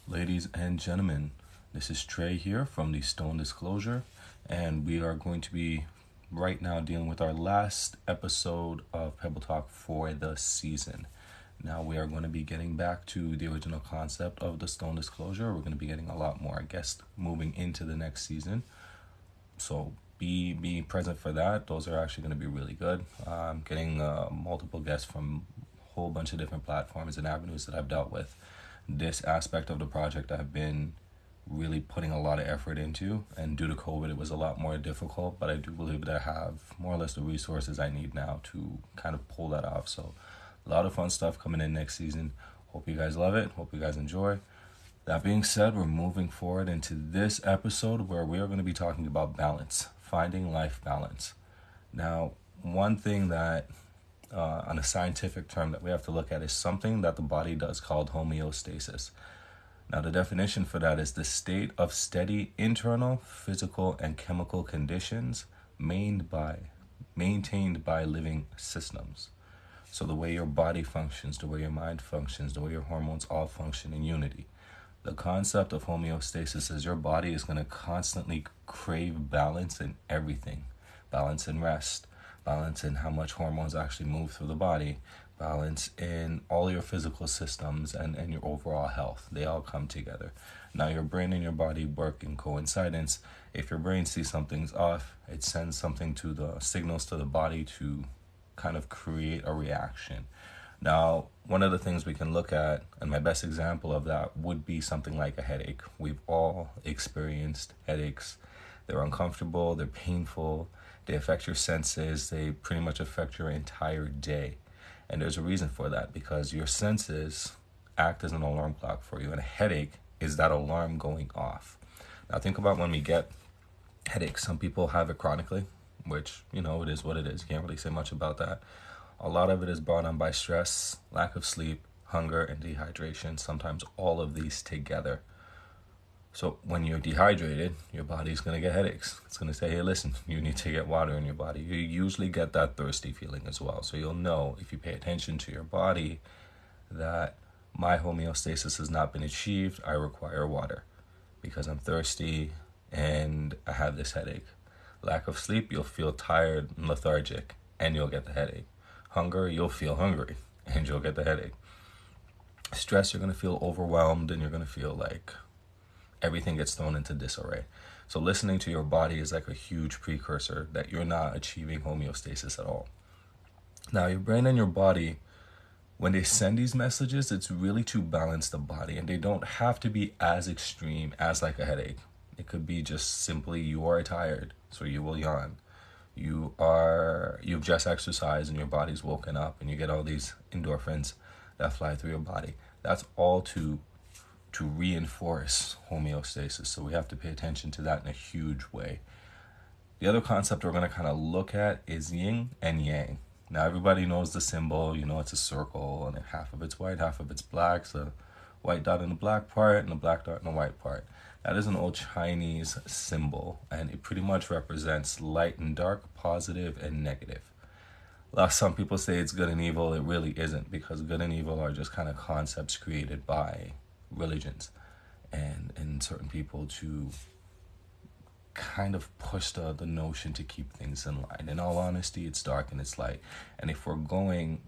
Ladies and gentlemen, this is Trey here from the Stone Disclosure, and we are going to be right now dealing with our last episode of Pebble Talk for the season. Now we are going to be getting back to the original concept of the Stone Disclosure. We're going to be getting a lot more guests moving into the next season, so be present for that. Those are actually going to be really good. I'm getting multiple guests from a whole bunch of different platforms and avenues that I've dealt with. This aspect of the project I've been really putting a lot of effort into, and due to COVID it was a lot more difficult, but I do believe that I have more or less the resources I need now to kind of pull that off. So a lot of fun stuff coming in next season. Hope you guys love it. Hope you guys enjoy. That being said, we're moving forward into this episode where we are going to be talking about balance, finding life balance. Now, one thing that on a scientific term that we have to look at is something that the body does called homeostasis. Now, the definition for that is the state of steady internal, physical, and chemical conditions maintained by living systems. So the way your body functions, the way your mind functions, the way your hormones all function in unity. The concept of homeostasis is your body is going to constantly crave balance in everything. Balance in rest, balance in how much hormones actually move through the body, balance in all your physical systems and your overall health. They all come together. Now your brain and your body work in coincidence. If your brain sees something's off, it sends something to the signals to the body to kind of create a reaction. Now, one of the things we can look at, and my best example of that would be something like a headache. We've all experienced headaches. They're uncomfortable, they're painful, they affect your senses, they pretty much affect your entire day. And there's a reason for that, because your senses act as an alarm clock for you, and a headache is that alarm going off. Now think about when we get headaches. Some people have it chronically, which, it is what it is. You can't really say much about that. A lot of it is brought on by stress, lack of sleep, hunger, and dehydration, sometimes all of these together. So when you're dehydrated, your body's going to get headaches. It's going to say, hey, listen, you need to get water in your body. You usually get that thirsty feeling as well. So you'll know, if you pay attention to your body, that my homeostasis has not been achieved. I require water because I'm thirsty and I have this headache. Lack of sleep, you'll feel tired and lethargic and you'll get the headache. Hunger, you'll feel hungry and you'll get the headache. Stress, you're going to feel overwhelmed and you're going to feel like everything gets thrown into disarray. So listening to your body is like a huge precursor that you're not achieving homeostasis at all. Now, your brain and your body, when they send these messages, it's really to balance the body, and they don't have to be as extreme as like a headache. It could be just simply you are tired, so you will yawn. You've just exercised and your body's woken up and you get all these endorphins that fly through your body. That's all to reinforce homeostasis. So we have to pay attention to that in a huge way. The other concept we're going to kind of look at is yin and yang. Now everybody knows the symbol, it's a circle and half of it's white, half of it's black. So white dot in the black part and a black dot in the white part. That is an old Chinese symbol, and it pretty much represents light and dark, positive and negative. Some people say it's good and evil. It really isn't, because good and evil are just kind of concepts created by religions and certain people to kind of push the notion to keep things in line. In all honesty, it's dark and it's light. And if we're going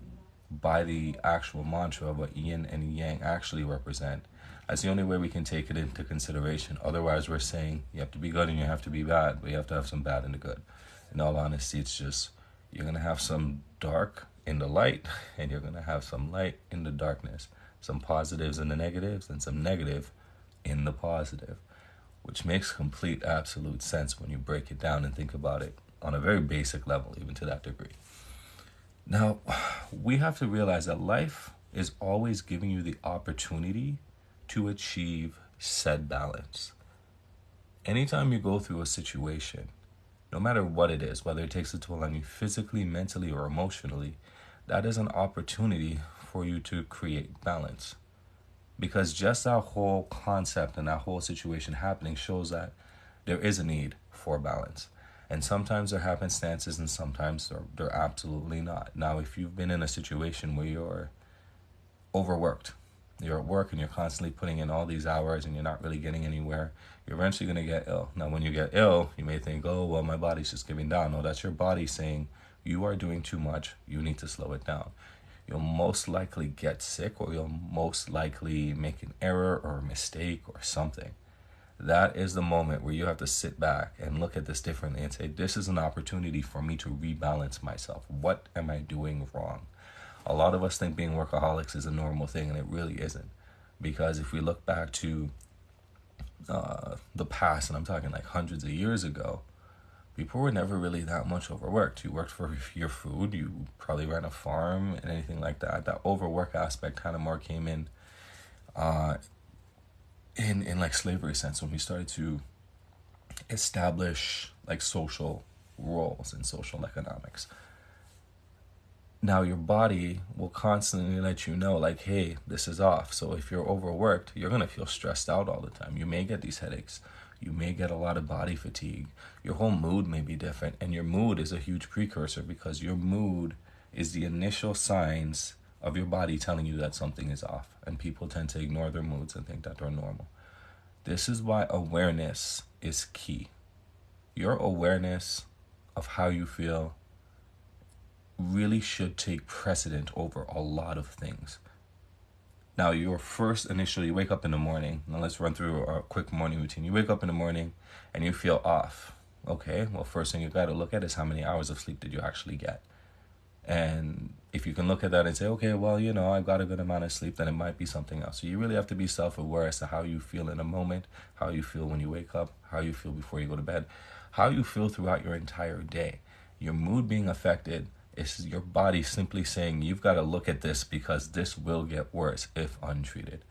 by the actual mantra of what yin and yang actually represent, that's the only way we can take it into consideration. Otherwise, we're saying you have to be good and you have to be bad, but you have to have some bad in the good. In all honesty, it's just you're going to have some dark in the light and you're going to have some light in the darkness. Some positives in the negatives and some negative in the positive, which makes complete, absolute sense when you break it down and think about it on a very basic level, even to that degree. Now, we have to realize that life is always giving you the opportunity to achieve said balance. Anytime you go through a situation, no matter what it is, whether it takes a toll on you physically, mentally, or emotionally, that is an opportunity for you to create balance. Because just that whole concept and that whole situation happening shows that there is a need for balance. And sometimes there are happenstances and sometimes they're absolutely not. Now, if you've been in a situation where you're overworked, you're at work and you're constantly putting in all these hours and you're not really getting anywhere, you're eventually going to get ill. Now, when you get ill, you may think, oh, well, my body's just giving down. No, that's your body saying you are doing too much. You need to slow it down. You'll most likely get sick, or you'll most likely make an error or a mistake or something. That is the moment where you have to sit back and look at this differently and say, this is an opportunity for me to rebalance myself. What am I doing wrong? A lot of us think being workaholics is a normal thing, and it really isn't. Because if we look back to the past, and I'm talking like hundreds of years ago, people were never really that much overworked. You worked for your food, you probably ran a farm and anything like that. That overwork aspect kind of more came in like slavery sense, when we started to establish like social roles in social economics. Now your body will constantly let you know, like, hey, this is off. So if you're overworked, you're going to feel stressed out all the time. You may get these headaches. You may get a lot of body fatigue. Your whole mood may be different. And your mood is a huge precursor, because your mood is the initial signs of your body telling you that something is off. And people tend to ignore their moods and think that they're normal. This is why awareness is key. Your awareness of how you feel really should take precedent over a lot of things. Now, your first initially, you wake up in the morning. Now let's run through a quick morning routine. You wake up in the morning and you feel off. Okay, well, first thing you got to look at is how many hours of sleep did you actually get. And if you can look at that and say, okay, well, I got a good amount of sleep, then it might be something else. So you really have to be self-aware as to how you feel in a moment, how you feel when you wake up, how you feel before you go to bed, how you feel throughout your entire day. Your mood being affected is your body simply saying, you've got to look at this because this will get worse if untreated.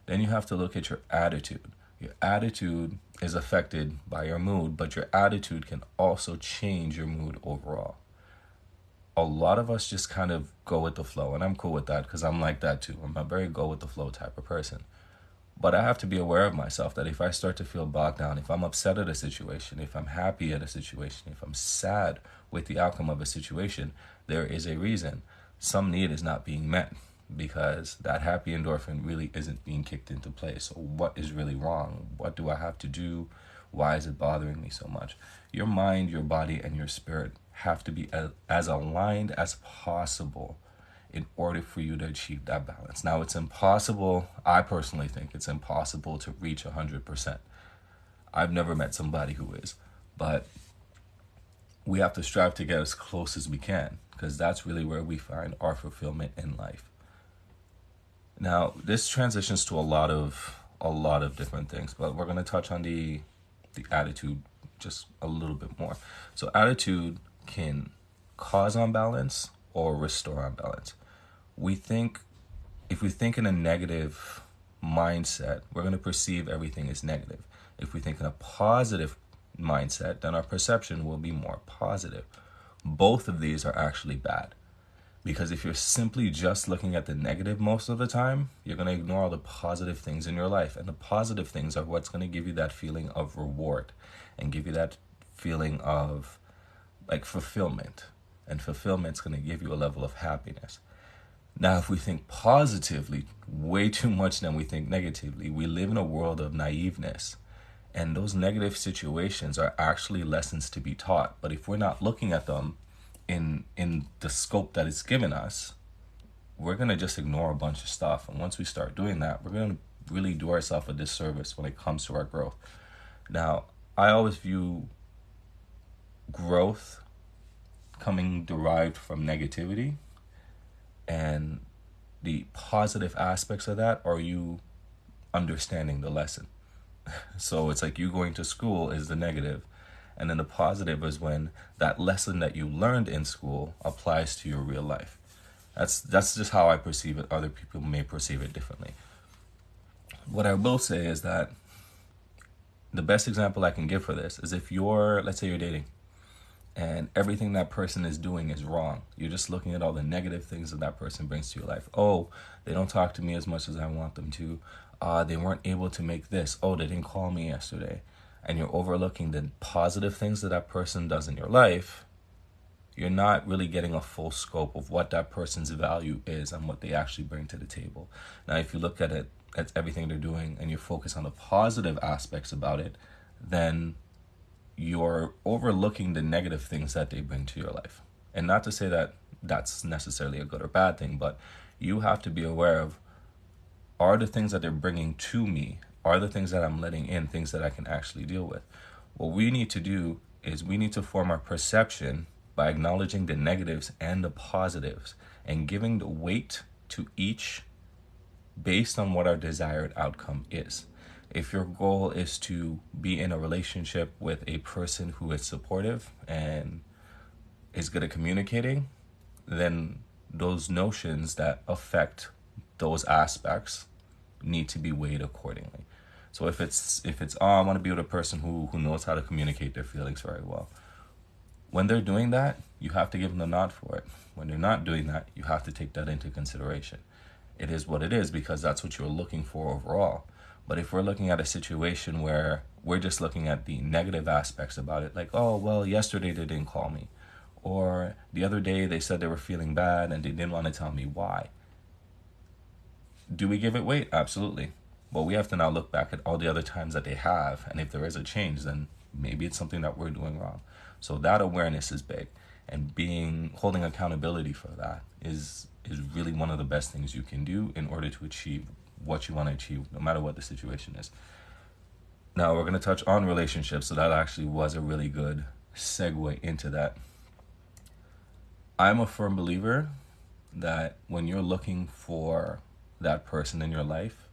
Then you have to look at your attitude. Your attitude is affected by your mood, but your attitude can also change your mood overall. A lot of us just kind of go with the flow, and I'm cool with that because I'm like that too. I'm a very go with the flow type of person. But I have to be aware of myself that if I start to feel bogged down, if I'm upset at a situation, if I'm happy at a situation, if I'm sad with the outcome of a situation, there is a reason. Some need is not being met because that happy endorphin really isn't being kicked into place. So what is really wrong? What do I have to do? Why is it bothering me so much? Your mind, your body, and your spirit have to be as aligned as possible in order for you to achieve that balance. Now, it's impossible. I personally think it's impossible to reach 100%. I've never met somebody who is, but we have to strive to get as close as we can, because that's really where we find our fulfillment in life. Now, this transitions to a lot of different things, but we're going to touch on the attitude just a little bit more. So attitude can cause unbalance or restore unbalance. If we think in a negative mindset, we're going to perceive everything as negative. If we think in a positive mindset, then our perception will be more positive. Both of these are actually bad, because if you're simply just looking at the negative most of the time, you're going to ignore all the positive things in your life. And the positive things are what's going to give you that feeling of reward and give you that feeling of like fulfillment. And fulfillment's going to give you a level of happiness. Now, if we think positively way too much than we think negatively, we live in a world of naiveness. And those negative situations are actually lessons to be taught. But if we're not looking at them in the scope that it's given us, we're going to just ignore a bunch of stuff. And once we start doing that, we're going to really do ourselves a disservice when it comes to our growth. Now, I always view growth coming derived from negativity, and the positive aspects of that are you understanding the lesson. So it's like you going to school is the negative, and then the positive is when that lesson that you learned in school applies to your real life. That's just how I perceive it. Other people may perceive it differently. What I will say is that the best example I can give for this is if let's say you're dating, and everything that person is doing is wrong. You're just looking at all the negative things that person brings to your life. Oh, they don't talk to me as much as I want them to. They weren't able to make this. Oh, they didn't call me yesterday. And you're overlooking the positive things that person does in your life. you're not really getting a full scope of what that person's value is and what they actually bring to the table. Now, if you look at it, at everything they're doing, and you focus on the positive aspects about it, then you're overlooking the negative things that they bring to your life. And not to say that that's necessarily a good or bad thing, but you have to be aware of, are the things that they're bringing to me, are the things that I'm letting in, things that I can actually deal with. What we need to do is we need to form our perception by acknowledging the negatives and the positives and giving the weight to each based on what our desired outcome is. If your goal is to be in a relationship with a person who is supportive and is good at communicating, then those notions that affect those aspects need to be weighed accordingly. So if it's I want to be with a person who knows how to communicate their feelings very well. When they're doing that, you have to give them the nod for it. When they're not doing that, you have to take that into consideration. It is what it is because that's what you're looking for overall. But if we're looking at a situation where we're just looking at the negative aspects about it, like, oh, well, yesterday they didn't call me, or the other day they said they were feeling bad and they didn't want to tell me why. Do we give it weight? Absolutely. But we have to now look back at all the other times that they have, and if there is a change, then maybe it's something that we're doing wrong. So that awareness is big, and holding accountability for that is really one of the best things you can do in order to achieve what you want to achieve, no matter what the situation is. Now we're going to touch on relationships, so that actually was a really good segue into that. I'm a firm believer that when you're looking for that person in your life,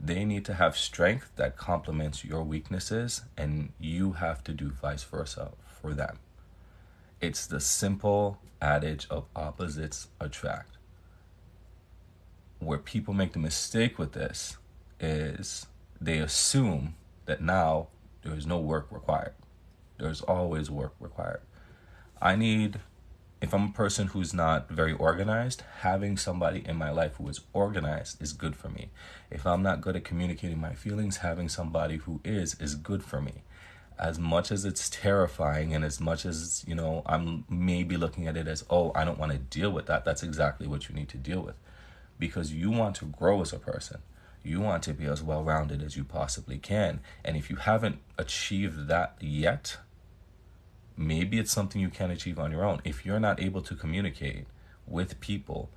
they need to have strength that complements your weaknesses, and you have to do vice versa for them. It's the simple adage of opposites attract. Where people make the mistake with this is they assume that now there is no work required. There's always work required. If I'm a person who's not very organized, having somebody in my life who is organized is good for me. If I'm not good at communicating my feelings, having somebody who is good for me. As much as it's terrifying and as much as, I'm maybe looking at it as, oh, I don't want to deal with that. That's exactly what you need to deal with. Because you want to grow as a person. You want to be as well-rounded as you possibly can. And if you haven't achieved that yet, maybe it's something you can achieve on your own. If you're not able to communicate with people,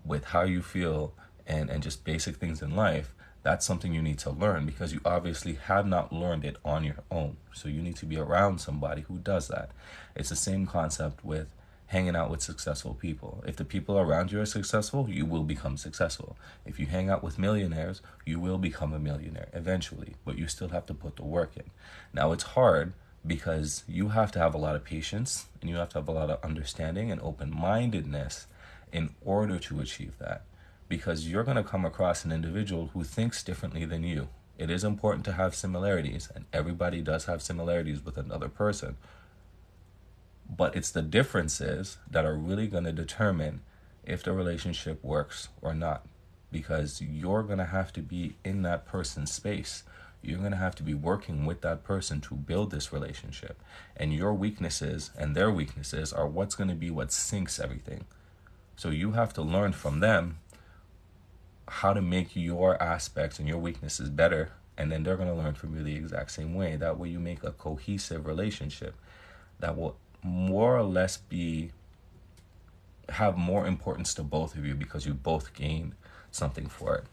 with how you feel, and just basic things in life, that's something you need to learn because you obviously have not learned it on your own. So you need to be around somebody who does that. It's the same concept with hanging out with successful people. If the people around you are successful, you will become successful. If you hang out with millionaires, you will become a millionaire eventually, but you still have to put the work in. Now, it's hard because you have to have a lot of patience and you have to have a lot of understanding and open-mindedness in order to achieve that, because you're going to come across an individual who thinks differently than you. It is important to have similarities, and everybody does have similarities with another person. But it's the differences that are really going to determine if the relationship works or not, because you're going to have to be in that person's space. You're going to have to be working with that person to build this relationship. And your weaknesses and their weaknesses are what's going to be what sinks everything. So you have to learn from them how to make your aspects and your weaknesses better, and then they're going to learn from you the exact same way. That way you make a cohesive relationship that will more or less have more importance to both of you because you both gain something for it.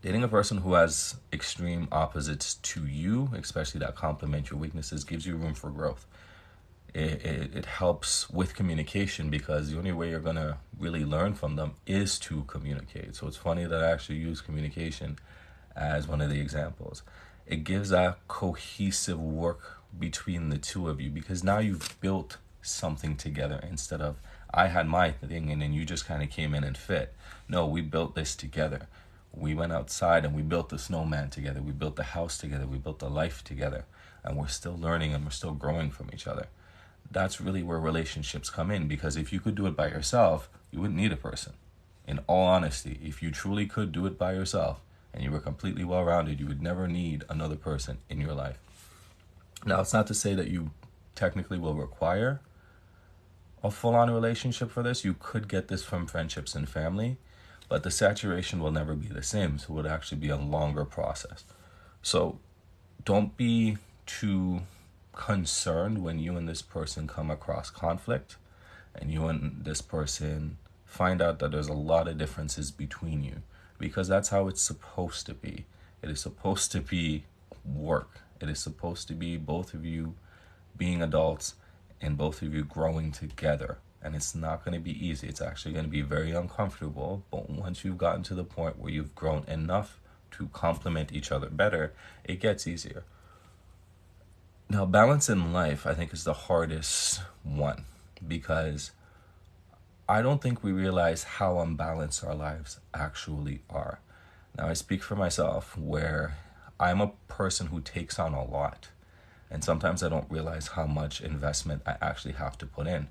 Dating a person who has extreme opposites to you, especially that complement your weaknesses, gives you room for growth. It helps with communication because the only way you're going to really learn from them is to communicate. So it's funny that I actually use communication as one of the examples. It gives that cohesive work between the two of you because now you've built something together instead of I had my thing and then you just kind of came in and fit. No, we built this together. We went outside and we built the snowman together. We built the house together. We built the life together. And we're still learning and we're still growing from each other. That's really where relationships come in, because if you could do it by yourself, you wouldn't need a person. In all honesty, if you truly could do it by yourself and you were completely well-rounded, you would never need another person in your life. Now, it's not to say that you technically will require a full-on relationship for this. You could get this from friendships and family, but the saturation will never be the same. So it would actually be a longer process. So don't be too concerned when you and this person come across conflict and you and this person find out that there's a lot of differences between you, because that's how it's supposed to be. It is supposed to be work. It is supposed to be both of you being adults and both of you growing together. And it's not going to be easy. It's actually going to be very uncomfortable. But once you've gotten to the point where you've grown enough to complement each other better, it gets easier. Now, balance in life, I think, is the hardest one, because I don't think we realize how unbalanced our lives actually are. Now, I speak for myself, where I'm a person who takes on a lot. And sometimes I don't realize how much investment I actually have to put in.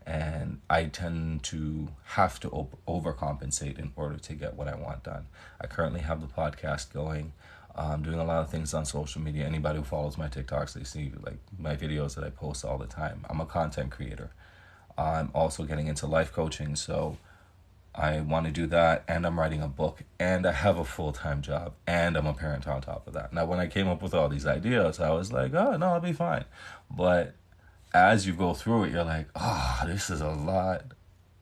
And I tend to have to overcompensate in order to get what I want done. I currently have the podcast going. I'm doing a lot of things on social media. Anybody who follows my TikToks, they see like my videos that I post all the time. I'm a content creator. I'm also getting into life coaching, so I want to do that, and I'm writing a book, and I have a full-time job, and I'm a parent on top of that. Now, when I came up with all these ideas, I was like, oh, no, I'll be fine. But as you go through it, you're like, oh, this is a lot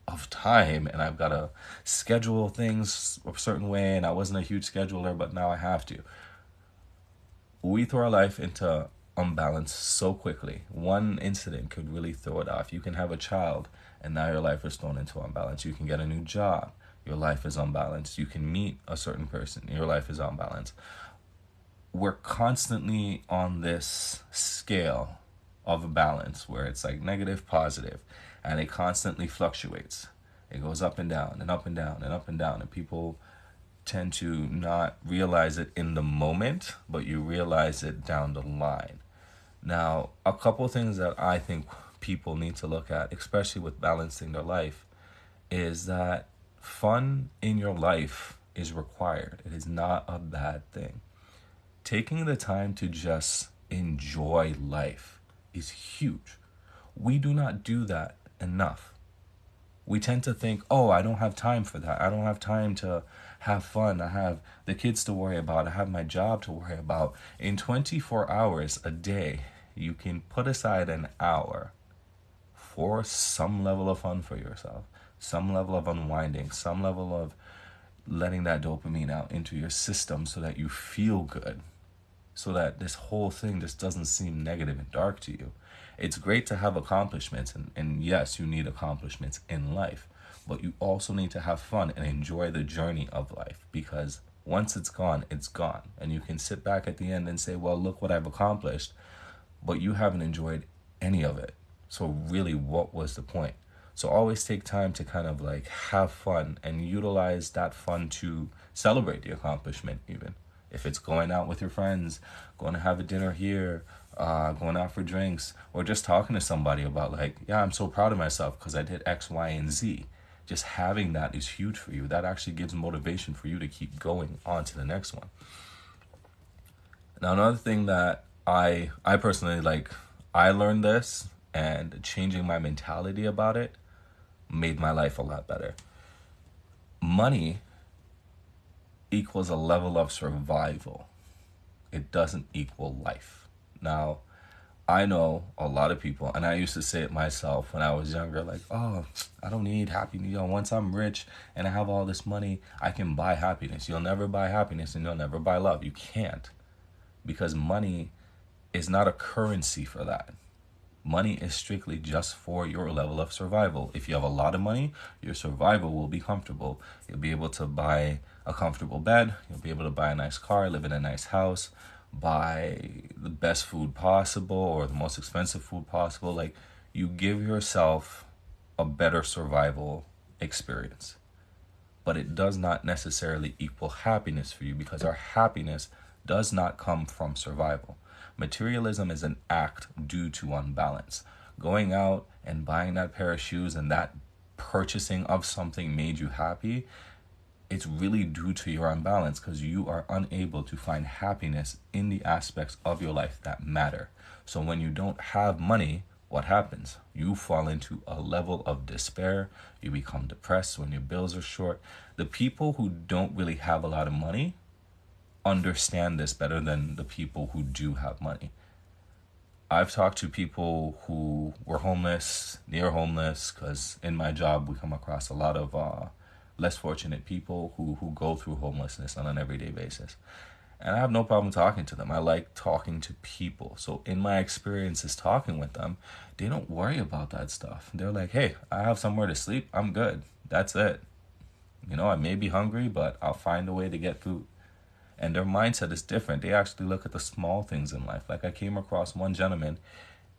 of time, and I've got to schedule things a certain way, and I wasn't a huge scheduler, but now I have to. We throw our life into unbalance so quickly. One incident could really throw it off. You can have a child, and now your life is thrown into unbalance. You can get a new job, your life is unbalanced. You can meet a certain person, your life is unbalanced. We're constantly on this scale of balance where it's like negative, positive, and it constantly fluctuates. It goes up and down and up and down and up and down, and people tend to not realize it in the moment, but you realize it down the line. Now, a couple things that I think people need to look at, especially with balancing their life, is that fun in your life is required. It is not a bad thing. Taking the time to just enjoy life is huge. We do not do that enough. We tend to think, oh, I don't have time for that. I don't have time to have fun. I have the kids to worry about. I have my job to worry about. In 24 hours a day, you can put aside an hour for some level of fun for yourself, some level of unwinding, some level of letting that dopamine out into your system so that you feel good, so that this whole thing just doesn't seem negative and dark to you. It's great to have accomplishments, and yes, you need accomplishments in life, but you also need to have fun and enjoy the journey of life, because once it's gone, and you can sit back at the end and say, well, look what I've accomplished, but you haven't enjoyed any of it. So really, what was the point? So always take time to kind of like have fun and utilize that fun to celebrate the accomplishment, even if it's going out with your friends, going to have a dinner here, going out for drinks, or just talking to somebody about like, yeah, I'm so proud of myself because I did X, Y, and Z. Just having that is huge for you. That actually gives motivation for you to keep going on to the next one. Now, another thing that I personally like, I learned this, and changing my mentality about it made my life a lot better. Money equals a level of survival. It doesn't equal life. Now, I know a lot of people, and I used to say it myself when I was younger, like, oh, I don't need happiness. Once I'm rich and I have all this money, I can buy happiness. You'll never buy happiness, and you'll never buy love. You can't, because money is not a currency for that. Money is strictly just for your level of survival. If you have a lot of money, your survival will be comfortable. You'll be able to buy a comfortable bed. You'll be able to buy a nice car, live in a nice house, buy the best food possible or the most expensive food possible. Like, you give yourself a better survival experience. But it does not necessarily equal happiness for you, because our happiness does not come from survival. Materialism is an act due to unbalance. Going out and buying that pair of shoes and that purchasing of something made you happy, it's really due to your unbalance, because you are unable to find happiness in the aspects of your life that matter. So when you don't have money, what happens? You fall into a level of despair. You become depressed when your bills are short. The people who don't really have a lot of money understand this better than the people who do have money. I've talked to people who were homeless, near homeless, because in my job we come across a lot of less fortunate people who go through homelessness on an everyday basis. And I have no problem talking to them. I like talking to people. So in my experiences talking with them, they don't worry about that stuff. They're like, hey, I have somewhere to sleep. I'm good. That's it. I may be hungry, but I'll find a way to get food. And their mindset is different. They actually look at the small things in life. Like I came across one gentleman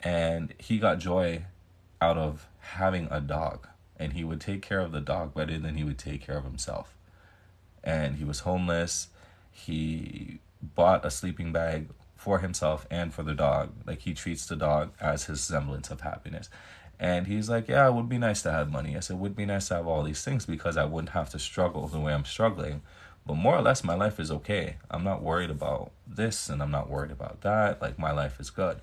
and he got joy out of having a dog. And he would take care of the dog better than he would take care of himself. And he was homeless. He bought a sleeping bag for himself and for the dog. Like he treats the dog as his semblance of happiness. And he's like, yeah, it would be nice to have money. I said, it would be nice to have all these things because I wouldn't have to struggle the way I'm struggling. But more or less, my life is okay. I'm not worried about this and I'm not worried about that. Like my life is good.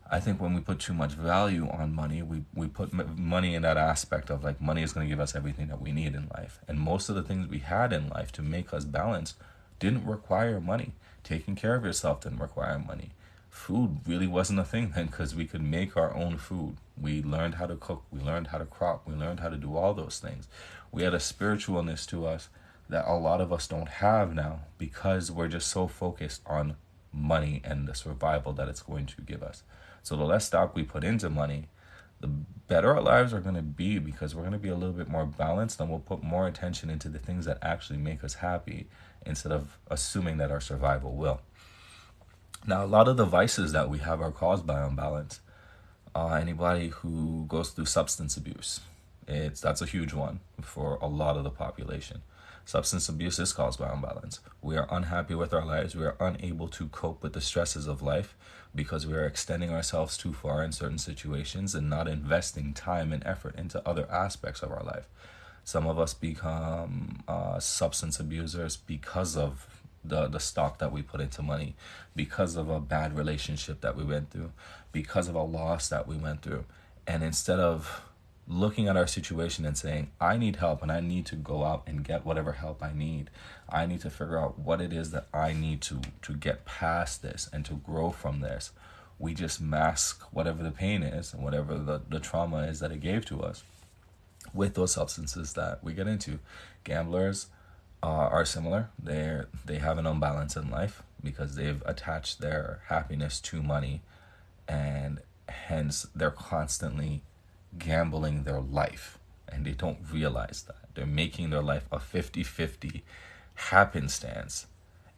I think when we put too much value on money, we put money in that aspect of like money is going to give us everything that we need in life. And most of the things we had in life to make us balanced didn't require money. Taking care of yourself didn't require money. Food really wasn't a thing then because we could make our own food. We learned how to cook. We learned how to crop. We learned how to do all those things. We had a spiritualness to us that a lot of us don't have now because we're just so focused on money and the survival that it's going to give us. So the less stock we put into money, the better our lives are going to be because we're going to be a little bit more balanced and we'll put more attention into the things that actually make us happy instead of assuming that our survival will. Now, a lot of the vices that we have are caused by imbalance. Anybody who goes through substance abuse, that's a huge one for a lot of the population. Substance abuse is caused by imbalance. We are unhappy with our lives. We are unable to cope with the stresses of life because we are extending ourselves too far in certain situations and not investing time and effort into other aspects of our life. Some of us become substance abusers because of the stock that we put into money, because of a bad relationship that we went through, because of a loss that we went through. And instead of looking at our situation and saying, I need help and I need to go out and get whatever help I need. I need to figure out what it is that I need to get past this and to grow from this. We just mask whatever the pain is and whatever the trauma is that it gave to us with those substances that we get into. Gamblers are similar. They have an imbalance in life because they've attached their happiness to money and hence they're constantly gambling their life and they don't realize that. They're making their life a 50-50 happenstance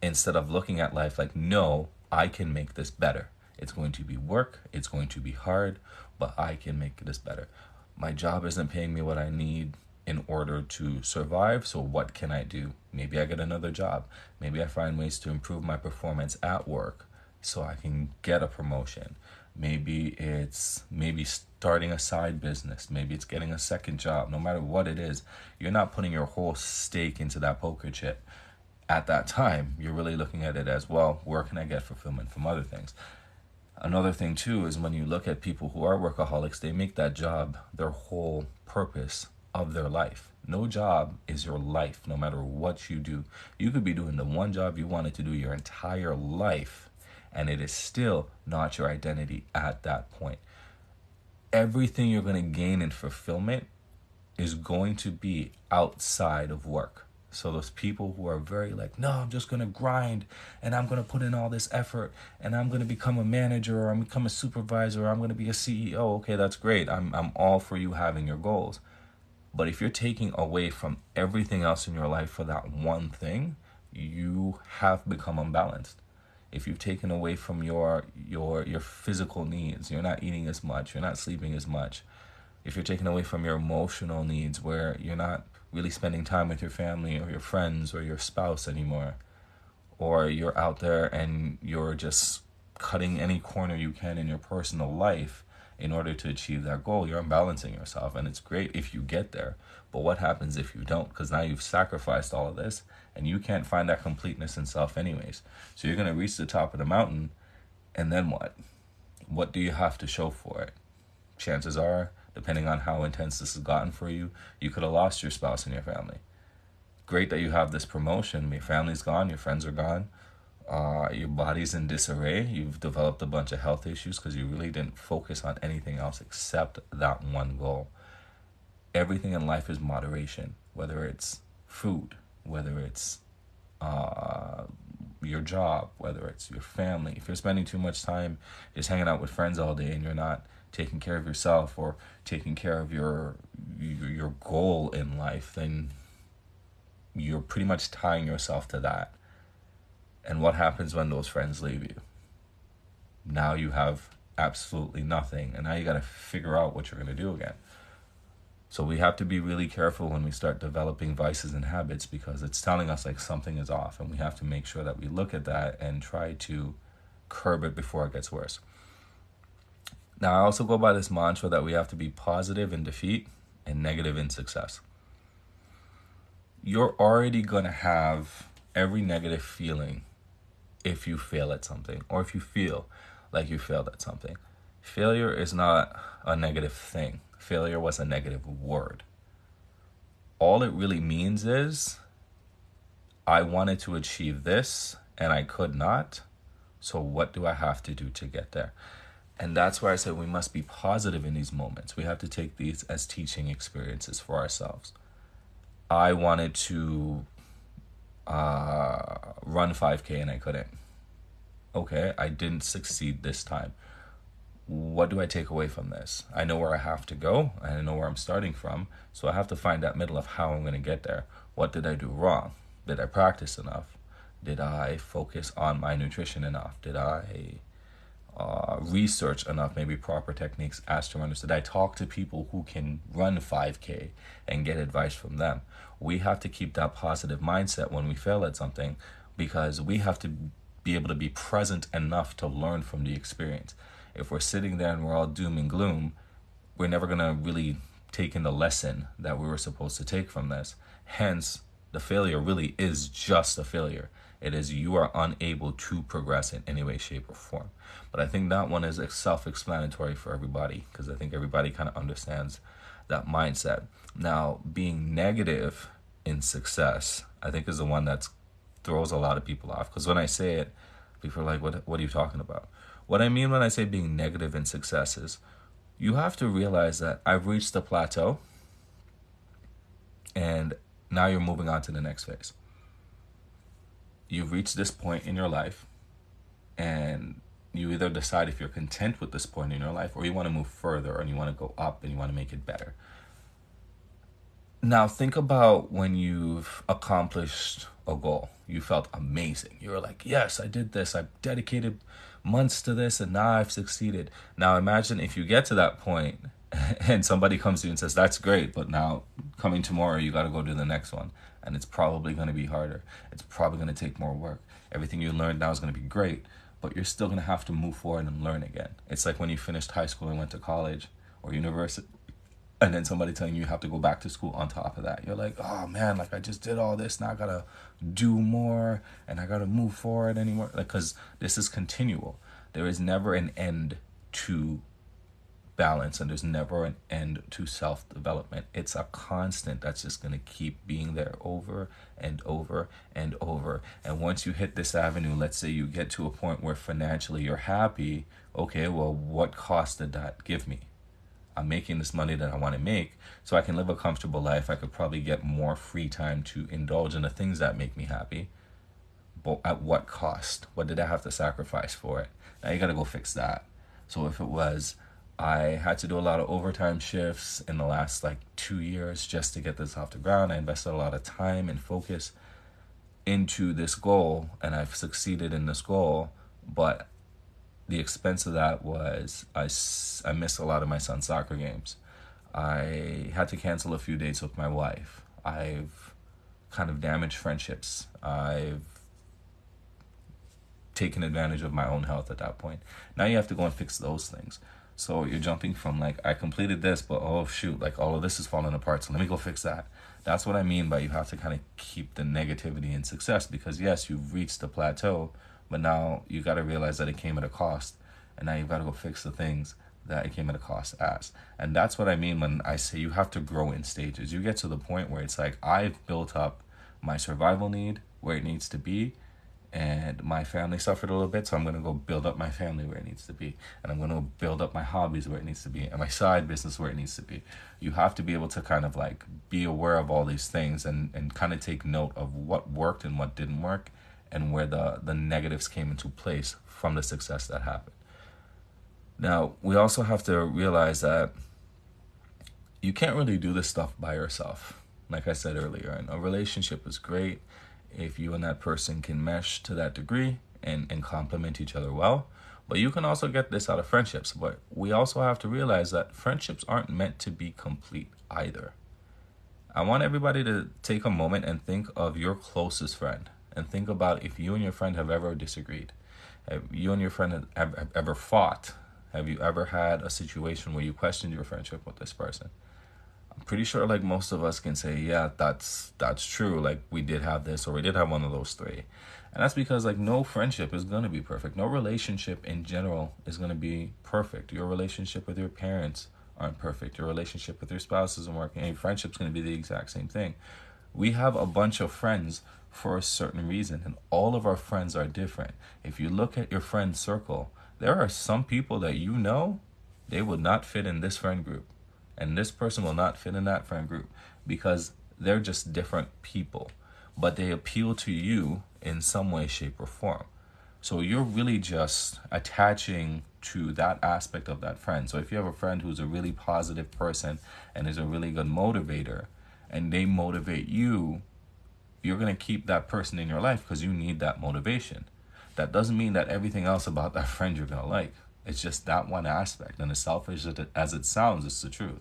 instead of looking at life like, no, I can make this better. It's going to be work, it's going to be hard, but I can make this better. My job isn't paying me what I need in order to survive, so what can I do? Maybe I get another job. Maybe I find ways to improve my performance at work so I can get a promotion. Maybe it's starting a side business. Maybe it's getting a second job. No matter what it is, you're not putting your whole stake into that poker chip. At that time, you're really looking at it as, well, where can I get fulfillment from other things? Another thing, too, is when you look at people who are workaholics, they make that job their whole purpose of their life. No job is your life, no matter what you do. You could be doing the one job you wanted to do your entire life, and it is still not your identity at that point. Everything you're going to gain in fulfillment is going to be outside of work. So those people who are very like, no, I'm just going to grind and I'm going to put in all this effort and I'm going to become a manager or I'm become a supervisor or I'm going to be a CEO. Okay, that's great. I'm all for you having your goals. But if you're taking away from everything else in your life for that one thing, you have become unbalanced. If you've taken away from your physical needs, you're not eating as much, you're not sleeping as much. If you're taken away from your emotional needs where you're not really spending time with your family or your friends or your spouse anymore, or you're out there and you're just cutting any corner you can in your personal life in order to achieve that goal, you're unbalancing yourself. And it's great if you get there. But what happens if you don't? Because now you've sacrificed all of this and you can't find that completeness in self anyways. So you're going to reach the top of the mountain and then what? What do you have to show for it? chances are, depending on how intense this has gotten for you, you could have lost your spouse and your family. Great that you have this promotion. Your family's gone, your friends are gone, your body's in disarray. You've developed a bunch of health issues because you really didn't focus on anything else except that one goal. Everything in life is moderation, whether it's food, whether it's your job, whether it's your family. If you're spending too much time just hanging out with friends all day and you're not taking care of yourself or taking care of your goal in life, then you're pretty much tying yourself to that. And what happens when those friends leave you? Now you have absolutely nothing, and now you got to figure out what you're going to do again. So we have to be really careful when we start developing vices and habits, because it's telling us like something is off, and we have to make sure that we look at that and try to curb it before it gets worse. Now, I also go by this mantra that we have to be positive in defeat and negative in success. You're already going to have every negative feeling if you fail at something, or if you feel like you failed at something. Failure is not a negative thing. Failure was a negative word. All it really means is, I wanted to achieve this and I could not. So what do I have to do to get there? And that's why I said we must be positive in these moments. We have to take these as teaching experiences for ourselves. I wanted to run 5K and I couldn't. Okay, I didn't succeed this time. What do I take away from this? I know where I have to go. I know where I'm starting from. So I have to find that middle of how I'm going to get there. What did I do wrong? Did I practice enough? Did I focus on my nutrition enough? Did I research enough, maybe proper techniques as to runners? Did I talk to people who can run 5K and get advice from them? We have to keep that positive mindset when we fail at something, because we have to be able to be present enough to learn from the experience. If we're sitting there and we're all doom and gloom, we're never going to really take in the lesson that we were supposed to take from this. Hence, the failure really is just a failure. It is you are unable to progress in any way, shape, or form. But I think that one is self-explanatory for everybody, because I think everybody kind of understands that mindset. Now, being negative in success, I think is the one that throws a lot of people off. Because when I say it, people are like, what are you talking about? What I mean when I say being negative in success is, you have to realize that I've reached the plateau and now you're moving on to the next phase. You've reached this point in your life and you either decide if you're content with this point in your life, or you want to move further and you want to go up and you want to make it better. Now think about when you've accomplished a goal. You felt amazing. You were like, yes, I did this. I dedicated months to this and now I've succeeded. Now imagine if you get to that point and somebody comes to you and says, that's great, but now coming tomorrow, you got to go do the next one. And it's probably going to be harder. It's probably going to take more work. Everything you learned now is going to be great, but you're still going to have to move forward and learn again. It's like when you finished high school and went to college or university, and then somebody telling you have to go back to school on top of that. You're like, oh man, like I just did all this. Now I got to do more and I got to move forward anymore. Like, because this is continual. There is never an end to balance, and there's never an end to self-development. It's a constant that's just going to keep being there over and over and over. And once you hit this avenue, let's say you get to a point where financially you're happy. Okay, well, what cost did that give me? I'm making this money that I want to make so I can live a comfortable life. I could probably get more free time to indulge in the things that make me happy. But at what cost? What did I have to sacrifice for it? Now you got to go fix that. So if it was, I had to do a lot of overtime shifts in the last 2 years just to get this off the ground. I invested a lot of time and focus into this goal, and I've succeeded in this goal, but the expense of that was I missed a lot of my son's soccer games. I had to cancel a few dates with my wife. I've kind of damaged friendships. I've taken advantage of my own health at that point. Now you have to go and fix those things. So you're jumping from I completed this, but oh shoot, all of this is falling apart, so let me go fix that. That's what I mean by you have to kind of keep the negativity in success, because yes, you've reached the plateau, but now you got to realize that it came at a cost, and now you've got to go fix the things that it came at a cost as. And that's what I mean when I say you have to grow in stages. You get to the point where it's like, I've built up my survival need where it needs to be, and my family suffered a little bit, so I'm going to go build up my family where it needs to be, and I'm going to build up my hobbies where it needs to be, and my side business where it needs to be. You have to be able to kind of like be aware of all these things, and kind of take note of what worked and what didn't work, and where the negatives came into place from the success that happened. Now, we also have to realize that you can't really do this stuff by yourself. Like I said earlier, and a relationship is great if you and that person can mesh to that degree and complement each other well. But you can also get this out of friendships. But we also have to realize that friendships aren't meant to be complete either. I want everybody to take a moment and think of your closest friend, and think about if you and your friend have ever disagreed. Have you and your friend have ever fought? Have you ever had a situation where you questioned your friendship with this person? I'm pretty sure like most of us can say, yeah, that's true. Like we did have this, or we did have one of those three. And that's because like no friendship is going to be perfect. No relationship in general is going to be perfect. Your relationship with your parents aren't perfect. Your relationship with your spouse isn't working. And your friendship's going to be the exact same thing. We have a bunch of friends for a certain reason, and all of our friends are different. If you look at your friend circle, there are some people that you know, they will not fit in this friend group. And this person will not fit in that friend group, because they're just different people. But they appeal to you in some way, shape, or form. So you're really just attaching to that aspect of that friend. So if you have a friend who's a really positive person and is a really good motivator, and they motivate you, you're going to keep that person in your life because you need that motivation. That doesn't mean that everything else about that friend you're going to like. It's just that one aspect. And as selfish as it sounds, it's the truth.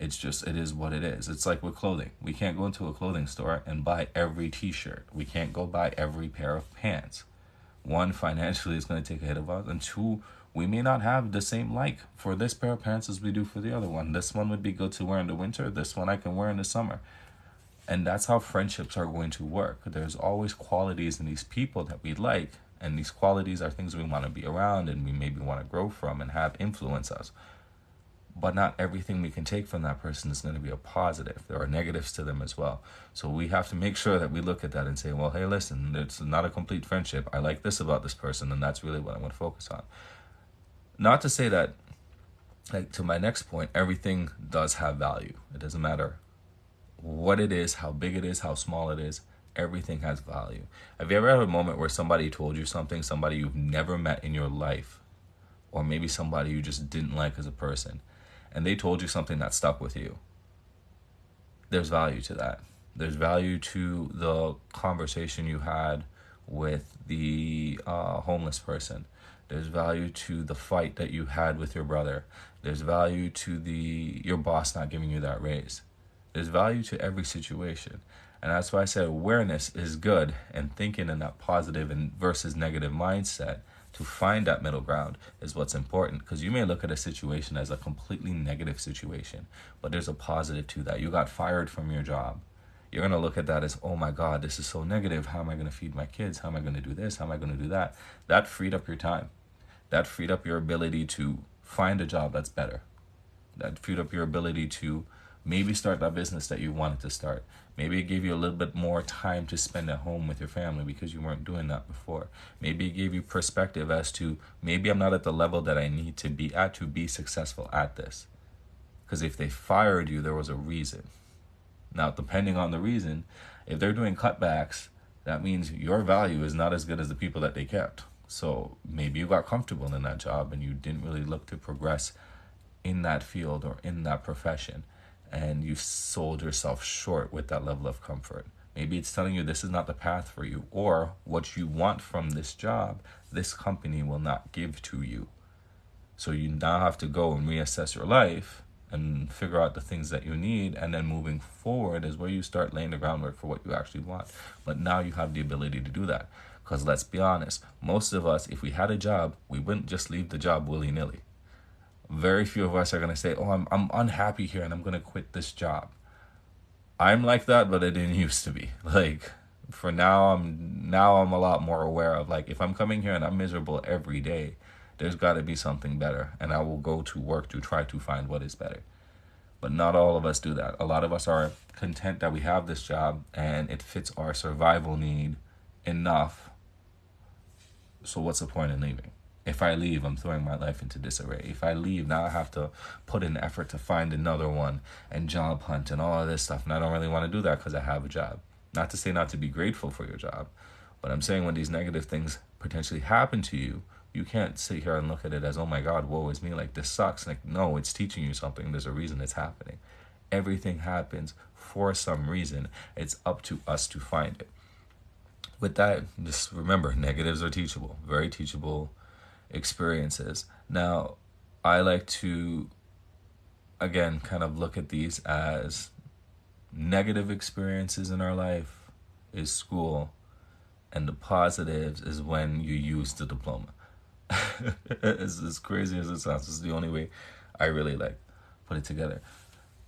It is what it is. It's like with clothing. We can't go into a clothing store and buy every t-shirt. We can't go buy every pair of pants. One, financially, it's going to take a hit of us. And two, we may not have the same like for this pair of pants as we do for the other one. This one would be good to wear in the winter. This one I can wear in the summer. And that's how friendships are going to work. There's always qualities in these people that we like. And these qualities are things we want to be around and we maybe want to grow from and have influence us. But not everything we can take from that person is going to be a positive. There are negatives to them as well. So we have to make sure that we look at that and say, well, hey, listen, it's not a complete friendship. I like this about this person, and that's really what I want to focus on. Not to say that, like, to my next point, everything does have value. It doesn't matter what it is, how big it is, how small it is. Everything has value. Have you ever had a moment where somebody told you something, somebody you've never met in your life, or maybe somebody you just didn't like as a person, and they told you something that stuck with you? There's value to that. There's value to the conversation you had with the homeless person. There's value to the fight that you had with your brother. There's value to your boss not giving you that raise. There's value to every situation. And that's why I said awareness is good, and thinking in that positive and versus negative mindset to find that middle ground is what's important. Because you may look at a situation as a completely negative situation, but there's a positive to that. You got fired from your job. You're going to look at that as, oh my God, this is so negative. How am I going to feed my kids? How am I going to do this? How am I going to do that? That freed up your time. That freed up your ability to find a job that's better. That freed up your ability to maybe start that business that you wanted to start. Maybe it gave you a little bit more time to spend at home with your family because you weren't doing that before. Maybe it gave you perspective as to, maybe I'm not at the level that I need to be at to be successful at this. Because if they fired you, there was a reason. Now, depending on the reason, if they're doing cutbacks, that means your value is not as good as the people that they kept. So maybe you got comfortable in that job and you didn't really look to progress in that field or in that profession, and you sold yourself short with that level of comfort. Maybe it's telling you this is not the path for you, or what you want from this job, this company will not give to you. So you now have to go and reassess your life and figure out the things that you need, and then moving forward is where you start laying the groundwork for what you actually want. But now you have the ability to do that. Because let's be honest, most of us, if we had a job, we wouldn't just leave the job willy-nilly. Very few of us are going to say, oh, I'm unhappy here and I'm going to quit this job. I'm like that, but I didn't used to be. Like, for now, I'm a lot more aware of, like, if I'm coming here and I'm miserable every day, there's got to be something better, and I will go to work to try to find what is better. But not all of us do that. A lot of us are content that we have this job and it fits our survival need enough. So what's the point in leaving? If I leave, I'm throwing my life into disarray. If I leave, now I have to put in effort to find another one and job hunt and all of this stuff. And I don't really want to do that because I have a job. Not to say not to be grateful for your job, but I'm saying when these negative things potentially happen to you, you can't sit here and look at it as, oh my God, woe is me, like this sucks. Like, no, it's teaching you something. There's a reason it's happening. Everything happens for some reason. It's up to us to find it. With that, just remember, negatives are teachable, very teachable experiences. Now, I like to, again, kind of look at these as negative experiences in our life is school, and the positives is when you use the diploma. As crazy as it sounds, this is the only way I really like put it together.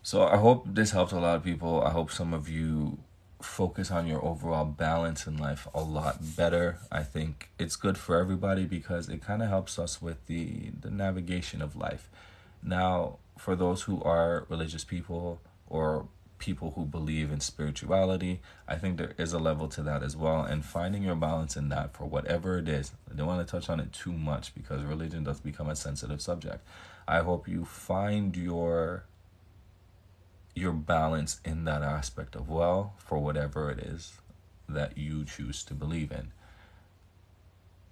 So I hope this helped a lot of people. I hope some of you focus on your overall balance in life a lot better. I think it's good for everybody because it kind of helps us with the navigation of life. Now, for those who are religious people or people who believe in spirituality, I think there is a level to that as well, and finding your balance in that for whatever it is. I don't want to touch on it too much because religion does become a sensitive subject. I hope you find your balance in that aspect of, well, for whatever it is that you choose to believe in.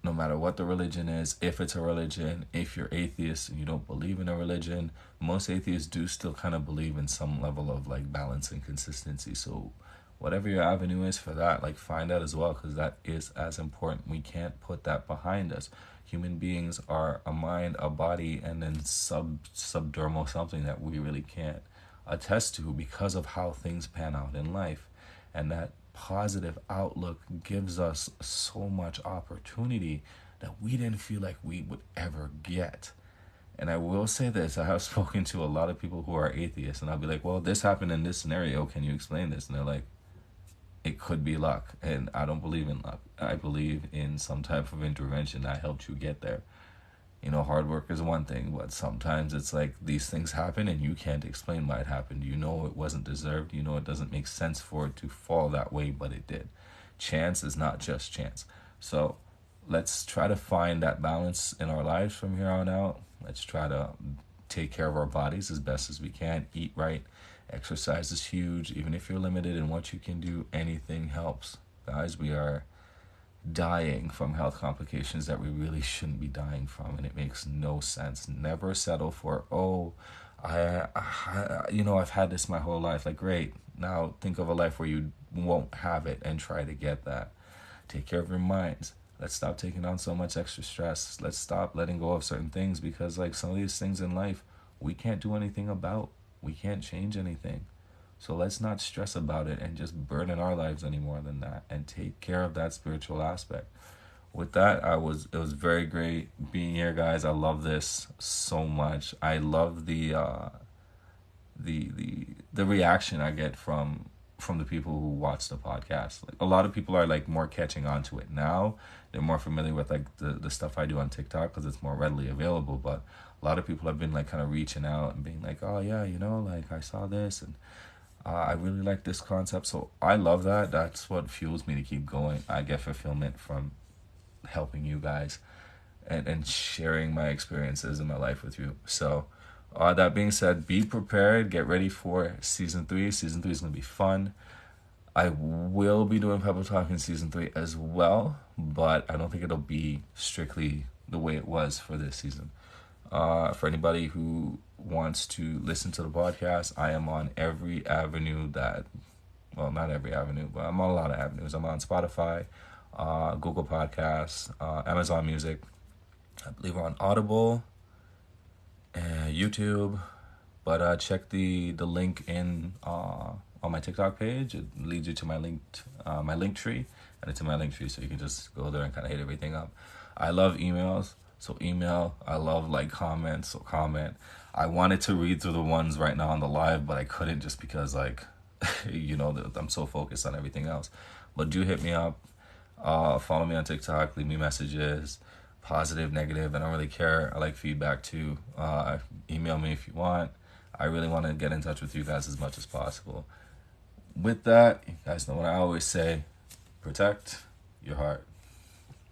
No matter what the religion is, if it's a religion, if you're atheist and you don't believe in a religion, most atheists do still kind of believe in some level of like balance and consistency. So whatever your avenue is for that, like find out as well, because that is as important. We can't put that behind us. Human beings are a mind, a body, and then subdermal something that we really can't attest to because of how things pan out in life. And that positive outlook gives us so much opportunity that we didn't feel like we would ever get. And I will say this, I have spoken to a lot of people who are atheists, and I'll be like, well, this happened in this scenario, can you explain this? And they're like, it could be luck. And I don't believe in luck. I believe in some type of intervention that helped you get there. You know, hard work is one thing, but sometimes it's like these things happen and you can't explain why it happened. You know it wasn't deserved. You know it doesn't make sense for it to fall that way, but it did. Chance is not just chance. So let's try to find that balance in our lives from here on out. Let's try to take care of our bodies as best as we can. Eat right. Exercise is huge. Even if you're limited in what you can do, anything helps. Guys, we are dying from health complications that we really shouldn't be dying from, and it makes no sense. Never settle for, I've had this my whole life. Like, great, now think of a life where you won't have it and try to get that. Take care of your minds. Let's stop taking on so much extra stress. Let's stop letting go of certain things, because like some of these things in life we can't do anything about. We can't change anything. So let's not stress about it and just burden our lives any more than that, and take care of that spiritual aspect. With that, it was very great being here, guys. I love this so much. I love the reaction I get from the people who watch the podcast. Like, a lot of people are like more catching on to it now. They're more familiar with like the stuff I do on TikTok because it's more readily available. But a lot of people have been like kind of reaching out and being like, oh yeah, like I saw this and I really like this concept. So I love that. That's what fuels me to keep going. I get fulfillment from helping you guys and sharing my experiences in my life with you. So that being said, be prepared. Get ready for season 3. Season 3 is going to be fun. I will be doing Pebble Talk in season 3 as well, but I don't think it'll be strictly the way it was for this season. For anybody who wants to listen to the podcast, I am on every avenue not every avenue, but I'm on a lot of avenues. I'm on Spotify, Google Podcasts, Amazon Music. I believe we're on Audible, YouTube. But check the link in on my TikTok page. It leads you to my link tree, and it's in my link tree, so you can just go there and kind of hit everything up. I love emails. So email. I love comments, so comment. I wanted to read through the ones right now on the live, but I couldn't just because I'm so focused on everything else. But do hit me up. Follow me on TikTok. Leave me messages. positive, negative. I don't really care. I like feedback too. Email me if you want. I really want to get in touch with you guys as much as possible. With that, you guys know what I always say: protect your heart.